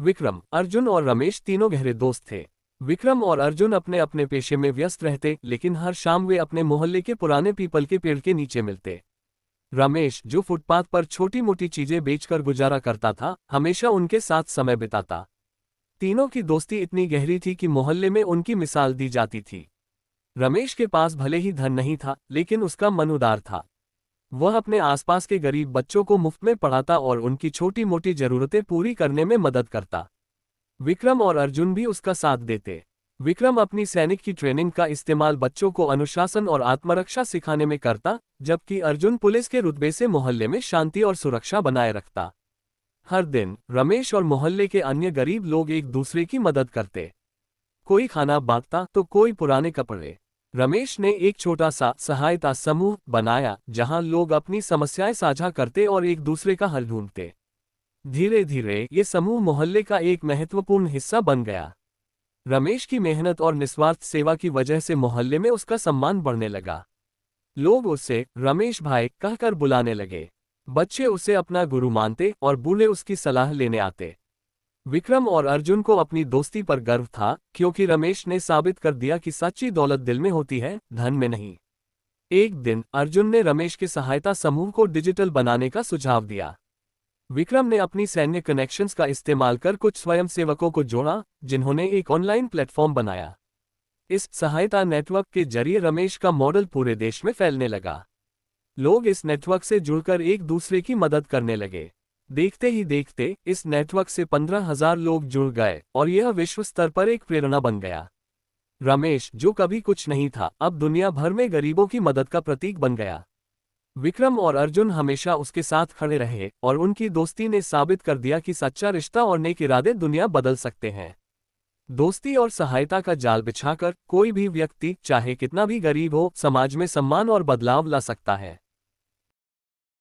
विक्रम, अर्जुन और रमेश तीनों गहरे दोस्त थे। विक्रम और अर्जुन अपने अपने पेशे में व्यस्त रहते, लेकिन हर शाम वे अपने मोहल्ले के पुराने पीपल के पेड़ के नीचे मिलते। रमेश, जो फुटपाथ पर छोटी मोटी चीजें बेचकर गुजारा करता था, हमेशा उनके साथ समय बिताता। तीनों की दोस्ती इतनी गहरी थी कि मोहल्ले में उनकी मिसाल दी जाती थी। रमेश के पास भले ही धन नहीं था, लेकिन उसका मन उदार था। वह अपने आसपास के गरीब बच्चों को मुफ्त में पढ़ाता और उनकी छोटी मोटी जरूरतें पूरी करने में मदद करता। विक्रम और अर्जुन भी उसका साथ देते। विक्रम अपनी सैनिक की ट्रेनिंग का इस्तेमाल बच्चों को अनुशासन और आत्मरक्षा सिखाने में करता, जबकि अर्जुन पुलिस के रुतबे से मोहल्ले में शांति और सुरक्षा बनाए रखता। हर दिन रमेश और मोहल्ले के अन्य गरीब लोग एक दूसरे की मदद करते। कोई खाना बांटता तो कोई पुराने कपड़े। रमेश ने एक छोटा सा सहायता समूह बनाया, जहां लोग अपनी समस्याएं साझा करते और एक दूसरे का हल ढूंढते। धीरे धीरे ये समूह मोहल्ले का एक महत्वपूर्ण हिस्सा बन गया। रमेश की मेहनत और निस्वार्थ सेवा की वजह से मोहल्ले में उसका सम्मान बढ़ने लगा। लोग उसे रमेश भाई कहकर बुलाने लगे। बच्चे उसे अपना गुरु मानते और बूढ़े उसकी सलाह लेने आते। विक्रम और अर्जुन को अपनी दोस्ती पर गर्व था, क्योंकि रमेश ने साबित कर दिया कि सच्ची दौलत दिल में होती है, धन में नहीं। एक दिन अर्जुन ने रमेश के सहायता समूह को डिजिटल बनाने का सुझाव दिया। विक्रम ने अपनी सैन्य कनेक्शंस का इस्तेमाल कर कुछ स्वयंसेवकों को जोड़ा, जिन्होंने एक ऑनलाइन प्लेटफॉर्म बनाया। इस सहायता नेटवर्क के जरिए रमेश का मॉडल पूरे देश में फैलने लगा। लोग इस नेटवर्क से जुड़कर एक दूसरे की मदद करने लगे। देखते ही देखते इस नेटवर्क से 15,000 लोग जुड़ गए और यह विश्व स्तर पर एक प्रेरणा बन गया। रमेश, जो कभी कुछ नहीं था, अब दुनिया भर में गरीबों की मदद का प्रतीक बन गया। विक्रम और अर्जुन हमेशा उसके साथ खड़े रहे और उनकी दोस्ती ने साबित कर दिया कि सच्चा रिश्ता और नेक इरादे दुनिया बदल सकते हैं। दोस्ती और सहायता का जाल बिछाकर कोई भी व्यक्ति, चाहे कितना भी गरीब हो, समाज में सम्मान और बदलाव ला सकता है।